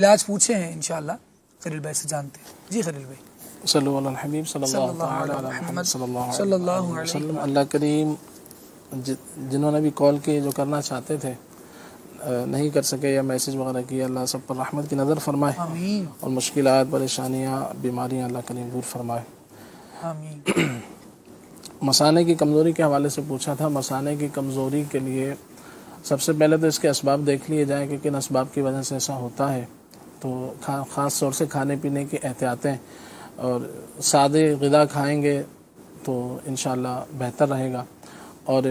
علاج پوچھے ہیں انشاءاللہ خلیل بھائی سے جانتے ہیں. جی خلیل بھائی. صلو علی الحبیب صلی اللہ تعالی علی محمد صلی اللہ علیہ وسلم. اللہ کریم جنہوں نے بھی کال کی جو کرنا چاہتے تھے نہیں کر سکے یا میسیج وغیرہ کیا، اللہ سب پر رحمت کی نظر فرمائے آمین اور مشکلات پریشانیاں بیماریاں اللہ کریم دور فرمائے. آمین. مثانے کی کمزوری کے حوالے سے پوچھا تھا. مثانے کی کمزوری کے لیے سب سے پہلے تو اس کے اسباب دیکھ لیے جائیں کہ کن اسباب کی وجہ سے ایسا ہوتا ہے. تو خاص طور سے کھانے پینے کی احتیاطیں اور سادے غذا کھائیں گے تو انشاءاللہ بہتر رہے گا. اور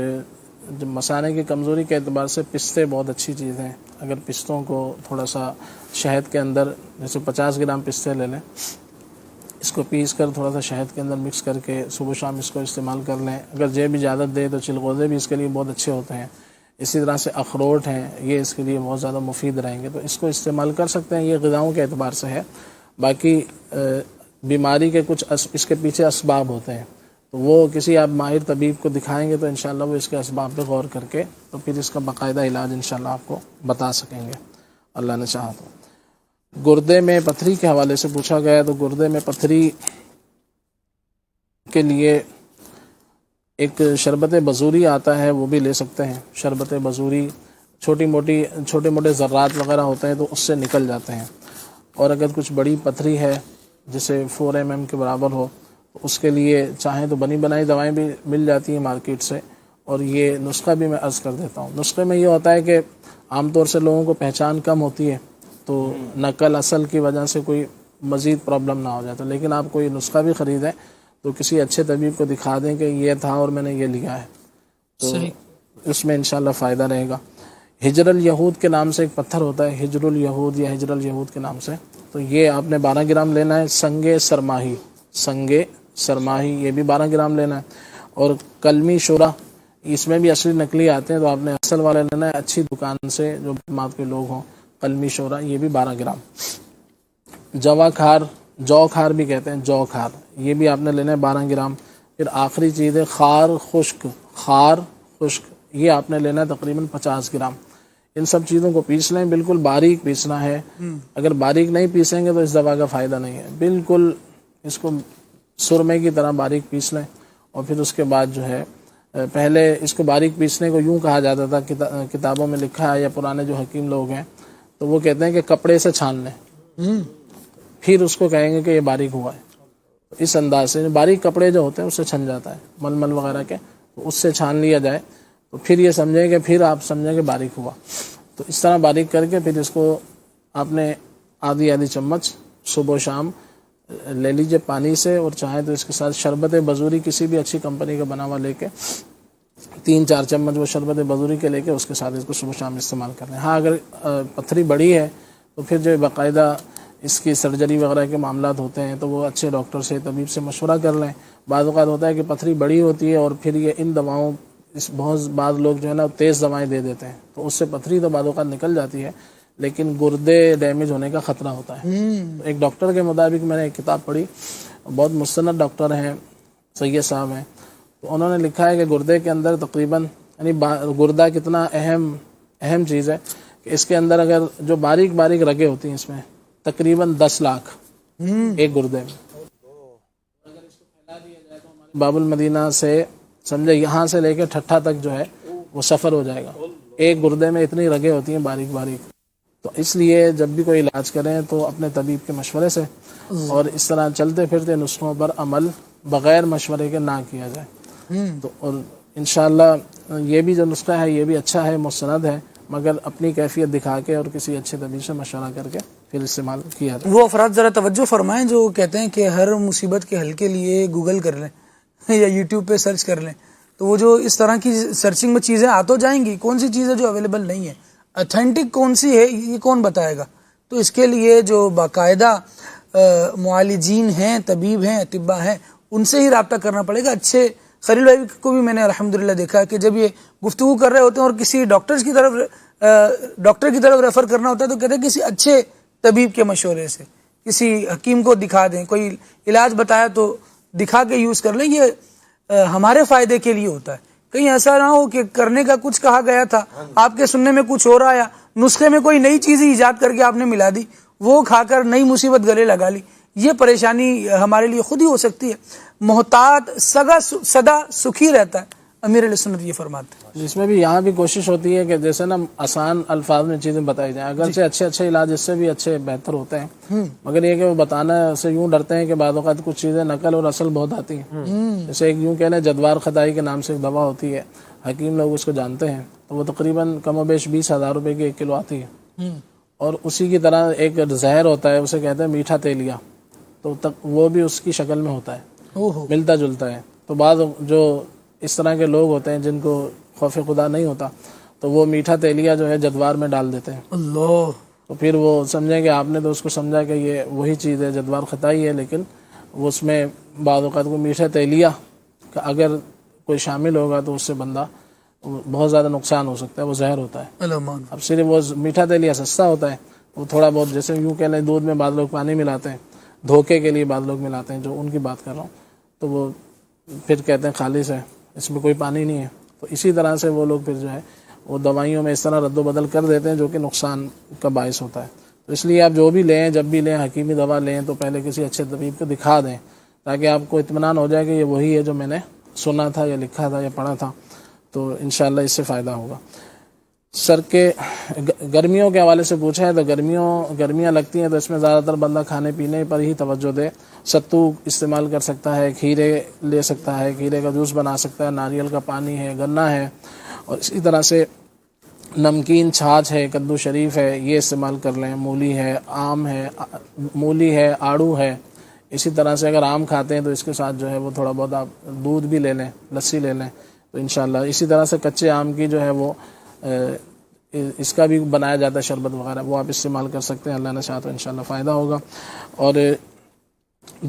جب مثانے کی کمزوری کے اعتبار سے پستے بہت اچھی چیز ہیں. اگر پستوں کو تھوڑا سا شہد کے اندر جیسے 50 گرام پستے لے لیں، اس کو پیس کر تھوڑا سا شہد کے اندر مکس کر کے صبح شام اس کو استعمال کر لیں. اگر جیب اجازت دے تو چلغوزے بھی اس کے لیے بہت اچھے ہوتے ہیں. اسی طرح سے اخروٹ ہیں، یہ اس کے لیے بہت زیادہ مفید رہیں گے، تو اس کو استعمال کر سکتے ہیں. یہ غذاؤں کے اعتبار سے ہے. باقی بیماری کے کچھ اس کے پیچھے اسباب ہوتے ہیں، تو وہ کسی آپ ماہر طبیب کو دکھائیں گے تو انشاءاللہ وہ اس کے اسباب پہ غور کر کے تو پھر اس کا باقاعدہ علاج انشاءاللہ آپ کو بتا سکیں گے اللہ نے چاہا تو. گردے میں پتھری کے حوالے سے پوچھا گیا، تو گردے میں پتھری کے لیے ایک شربت بزوری آتا ہے، وہ بھی لے سکتے ہیں. شربت بزوری چھوٹے موٹے ذرات وغیرہ ہوتے ہیں تو اس سے نکل جاتے ہیں. اور اگر کچھ بڑی پتھری ہے جسے 4 mm کے برابر ہو تو اس کے لیے چاہیں تو بنی بنائی دوائیں بھی مل جاتی ہیں مارکیٹ سے. اور یہ نسخہ بھی میں عرض کر دیتا ہوں. نسخے میں یہ ہوتا ہے کہ عام طور سے لوگوں کو پہچان کم ہوتی ہے تو نقل اصل کی وجہ سے کوئی مزید پرابلم نہ ہو جائے. تو لیکن آپ کوئی نسخہ بھی خریدیں تو کسی اچھے طبیب کو دکھا دیں کہ یہ تھا اور میں نے یہ لیا ہے، تو اس میں انشاءاللہ فائدہ رہے گا. ہجر الیہود کے نام سے ایک پتھر ہوتا ہے، ہجر الیہود یا ہجر الیہود کے نام سے، تو یہ آپ نے 12 گرام لینا ہے. سنگ سرماہی یہ بھی 12 گرام لینا ہے. اور کلمی شورا، اس میں بھی اصلی نقلی آتے ہیں تو آپ نے اصل والا لینا ہے اچھی دکان سے جو مات کے لوگ ہوں. کلمی شورا یہ بھی 12 گرام. جو کھار بھی کہتے ہیں، جو کھار یہ بھی آپ نے لینا ہے 12 گرام. پھر آخری چیز ہے خار خشک یہ آپ نے لینا ہے تقریباً 50 گرام. ان سب چیزوں کو پیس لیں، بالکل باریک پیسنا ہے. اگر باریک نہیں پیسیں گے تو اس دوا کا فائدہ نہیں ہے. بالکل اس کو سرمے کی طرح باریک پیس لیں. اور پھر اس کے بعد جو ہے پہلے اس کو باریک پیسنے کو یوں کہا جاتا تھا، کتابوں میں لکھا ہے یا پرانے جو حکیم لوگ ہیں تو وہ کہتے ہیں کہ کپڑے سے چھان لیں، پھر اس کو کہیں گے کہ یہ باریک ہوا ہے. اس انداز سے باریک کپڑے جو ہوتے ہیں اس سے چھن جاتا ہے، ململ وغیرہ کے، تو اس سے چھان لیا جائے تو پھر یہ سمجھیں کہ پھر آپ سمجھیں کہ باریک ہوا. تو اس طرح باریک کر کے پھر اس کو آپ نے آدھی چمچ صبح و شام لے لیجئے پانی سے. اور چاہیں تو اس کے ساتھ شربت بزوری کسی بھی اچھی کمپنی کا بنا ہوا لے کے 3-4 چمچ وہ شربت بزوری کے لے کے اس کے ساتھ اس کو صبح شام استعمال کر لیں. ہاں اگر پتھری بڑی ہے تو پھر جو باقاعدہ اس کی سرجری وغیرہ کے معاملات ہوتے ہیں تو وہ اچھے ڈاکٹر سے طبیب سے مشورہ کر لیں. بعض اوقات ہوتا ہے کہ پتھری بڑی ہوتی ہے اور پھر یہ ان دواؤں بعض لوگ جو ہے نا تیز دوائیں دے دیتے ہیں تو اس سے پتھری تو بعض اوقات نکل جاتی ہے لیکن گردے ڈیمیج ہونے کا خطرہ ہوتا ہے. ایک ڈاکٹر کے مطابق میں نے ایک کتاب پڑھی، بہت مستند ڈاکٹر ہیں، سید صاحب ہیں، تو انہوں نے لکھا ہے کہ گردے کے اندر تقریباً یعنی گردہ کتنا اہم چیز ہے کہ اس کے اندر اگر جو باریک رگیں ہوتی ہیں اس میں تقریباً 10 لاکھ ایک گردے میں. اگر اس کو پھیلا دیا جائے تو ہمارے باب المدینہ سے سمجھے یہاں سے لے کے ٹھٹھا تک جو ہے وہ سفر ہو جائے گا. ایک گردے میں اتنی رگیں ہوتی ہیں باریک. تو اس لیے جب بھی کوئی علاج کریں تو اپنے طبیب کے مشورے سے اور اس طرح چلتے پھرتے نسخوں پر عمل بغیر مشورے کے نہ کیا جائے. تو اور انشاءاللہ یہ بھی جو نسخہ ہے یہ بھی اچھا ہے، مستند ہے، مگر اپنی کیفیت دکھا کے اور کسی اچھے طبیب سے مشورہ کر کے پھر استعمال کیا جائے. وہ افراد ذرا توجہ فرمائیں جو کہتے ہیں کہ ہر مصیبت کے حل کے لیے گوگل کر لیں یا یوٹیوب پہ سرچ کر لیں، تو وہ جو اس طرح کی سرچنگ میں چیزیں آ تو جائیں گی، کون سی چیز ہے جو اویلیبل نہیں ہے، اتھینٹک کون سی ہے یہ کون بتائے گا. تو اس کے لیے جو باقاعدہ معالجین ہیں، طبیب ہیں، اطباء ہیں، ان سے ہی رابطہ کرنا پڑے گا. اچھے خلیل بھائی کو بھی میں نے الحمدللہ دیکھا کہ جب یہ گفتگو کر رہے ہوتے ہیں اور کسی ڈاکٹر کی طرف ریفر کرنا ہوتا ہے تو کہتے ہیں کسی اچھے طبیب کے مشورے سے، کسی حکیم کو دکھا دیں، کوئی علاج بتایا تو دکھا کے یوز کر لیں. یہ ہمارے فائدے کے لیے ہوتا ہے. کہیں ایسا نہ ہو کہ کرنے کا کچھ کہا گیا تھا، آپ کے سننے میں کچھ ہو رہا ہے، نسخے میں کوئی نئی چیز ایجاد کر کے آپ نے ملا دی وہ کھا کر نئی مصیبت گلے لگا لی. یہ پریشانی ہمارے لیے خود ہی ہو سکتی ہے. محتاط سدا سکھی رہتا ہے، امیر علیہ سنت یہ فرماتے ہیں. اس میں بھی یہاں بھی کوشش ہوتی ہے کہ جیسے نا آسان الفاظ میں چیزیں بتائی جائیں، اگرچہ اچھے علاج اس سے بھی اچھے بہتر ہوتے ہیں، مگر یہ کہ وہ بتانا سے یوں ڈرتے ہیں کہ بعض اوقات کچھ چیزیں نقل اور اصل بہت آتی ہیں. جیسے ایک یوں کہنا جدوار خدائی کے نام سے ایک دوا ہوتی ہے، حکیم لوگ اس کو جانتے ہیں، تو وہ تقریباً کم و بیش 20,000 روپے کی 1 کلو آتی ہے. اور اسی کی طرح ایک زہر ہوتا ہے، اسے کہتے ہیں میٹھا تیلیا، تو وہ بھی اس کی شکل میں ہوتا ہے، ملتا جلتا ہے. تو بعض جو اس طرح کے لوگ ہوتے ہیں جن کو خوف خدا نہیں ہوتا، تو وہ میٹھا تیلیا جو ہے جدوار میں ڈال دیتے ہیں. اللہ. تو پھر وہ سمجھیں کہ آپ نے تو اس کو سمجھا کہ یہ وہی چیز ہے، جدوار خطائی ہے، لیکن وہ اس میں بعض اوقات کو میٹھا تیلیا کا اگر کوئی شامل ہوگا تو اس سے بندہ بہت زیادہ نقصان ہو سکتا ہے، وہ زہر ہوتا ہے. اب صرف وہ میٹھا تیلیا سستا ہوتا ہے، وہ تھوڑا بہت جیسے یوں کہہ لیں دودھ میں بعض لوگ پانی ملاتے ہیں، دھوکے کے لیے بعض لوگ ملاتے ہیں، جو ان کی بات کر رہا ہوں، تو وہ پھر کہتے ہیں خالص ہے، اس میں کوئی پانی نہیں ہے. تو اسی طرح سے وہ لوگ پھر جو ہے وہ دوائیوں میں اس طرح رد و بدل کر دیتے ہیں جو کہ نقصان کا باعث ہوتا ہے. تو اس لیے آپ جو بھی لیں، جب بھی لیں، حکیمی دوا لیں تو پہلے کسی اچھے طبیب کو دکھا دیں، تاکہ آپ کو اطمینان ہو جائے کہ یہ وہی ہے جو میں نے سنا تھا یا لکھا تھا یا پڑھا تھا. تو انشاءاللہ اس سے فائدہ ہوگا. سر کے گرمیوں کے حوالے سے پوچھا ہے تو گرمیاں لگتی ہیں تو اس میں زیادہ تر بندہ کھانے پینے پر ہی توجہ دے. ستو استعمال کر سکتا ہے، کھیرے لے سکتا ہے، کھیرے کا جوس بنا سکتا ہے، ناریل کا پانی ہے، گنا ہے، اور اسی طرح سے نمکین چھاچھ ہے، کدو شریف ہے، یہ استعمال کر لیں. مولی ہے، آم ہے، مولی ہے، آڑو ہے. اسی طرح سے اگر آم کھاتے ہیں تو اس کے ساتھ جو ہے وہ تھوڑا بہت آپ دودھ بھی لے لیں، لسی لے لیں تو انشاءاللہ. اسی طرح سے کچے آم کی جو ہے وہ اس کا بھی بنایا جاتا ہے شربت وغیرہ، وہ آپ استعمال کر سکتے ہیں. اللہ نے چاہا تو انشاءاللہ فائدہ ہوگا. اور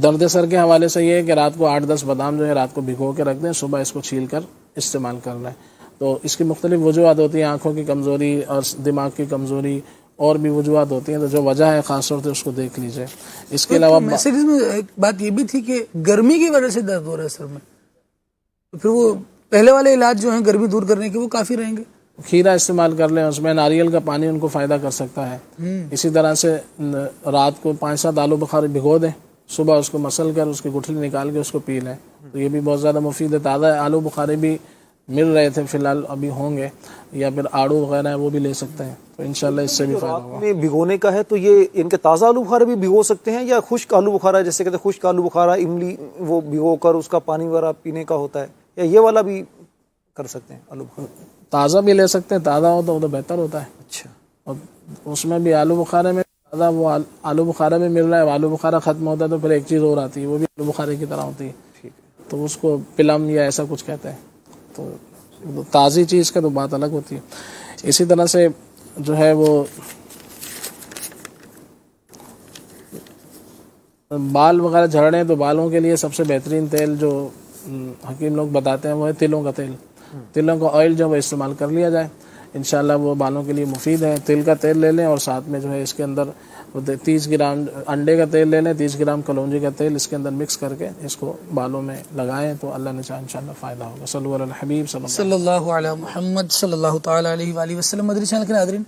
درد سر کے حوالے سے یہ ہے کہ رات کو 8-10 بادام جو ہے رات کو بھگو کے رکھ دیں، صبح اس کو چھیل کر استعمال کر لیں. تو اس کی مختلف وجوہات ہوتی ہیں، آنکھوں کی کمزوری اور دماغ کی کمزوری، اور بھی وجوہات ہوتی ہیں. تو جو وجہ ہے خاص طور سے اس کو دیکھ لیجئے. اس کے علاوہ میسیجز میں ایک بات یہ بھی تھی کہ گرمی کی وجہ سے درد ہو رہا ہے سر میں، تو پھر وہ پہلے والے علاج جو ہیں گرمی دور کرنے کے وہ کافی رہیں گے. کھیرا استعمال کر لیں، اس میں ناریل کا پانی ان کو فائدہ کر سکتا ہے. اسی طرح سے رات کو 5-7 آلو بخارا بھگو دیں، صبح اس کو مسل کر اس کی گٹھلی نکال کے اس کو پی لیں، تو یہ بھی بہت زیادہ مفید ہے. تازہ آلو بخارے بھی مل رہے تھے، فی الحال ابھی ہوں گے، یا پھر آڑو وغیرہ ہے وہ بھی لے سکتے ہیں. تو انشاءاللہ اس سے بھی فائدہ ہوگا. میں بھگونے کا ہے تو یہ ان کے تازہ آلو بخارا بھی بھگو سکتے ہیں، یا خشک آلو بخارا جیسے کہتے ہیں خشک آلو بخارا املی وہ بھگو کر اس کا پانی وغیرہ پینے کا ہوتا ہے، یا یہ والا بھی کر سکتے ہیں آلو بخارا؟ تازہ بھی لے سکتے ہیں، تازہ ہو تو بہتر ہوتا ہے. اچھا. اور اس میں بھی آلو بخارے میں تازہ وہ آلو بخارا میں مل رہا ہے، آلو بخارا ختم ہوتا ہے تو پھر ایک چیز اور آتی ہے، وہ بھی آلو بخارے کی طرح ہوتی ہے، تو اس کو پلم یا ایسا کچھ کہتے ہیں. تو تازی چیز کا تو بات الگ ہوتی ہے. اسی طرح سے جو ہے وہ بال وغیرہ جھڑ رہے ہیں تو بالوں کے لیے سب سے بہترین تیل جو حکیم لوگ بتاتے ہیں وہ ہے تلوں کا تیل. تلوں کا آئل جو وہ استعمال کر لیا جائے، انشاءاللہ وہ بالوں کے لیے مفید ہے. تل کا تیل لے لیں اور ساتھ میں جو ہے اس کے اندر 30 گرام انڈے کا تیل لے لیں، 30 گرام کلونجی کا تیل اس کے اندر مکس کر کے اس کو بالوں میں لگائیں تو اللہ نے چاہا انشاءاللہ فائدہ ہوگا. صلی اللہ علیہ الحبیب صلی اللہ علیہ محمد صلی اللہ تعالی علیہ وآلہ وسلم. مدری چینل کے ناظرین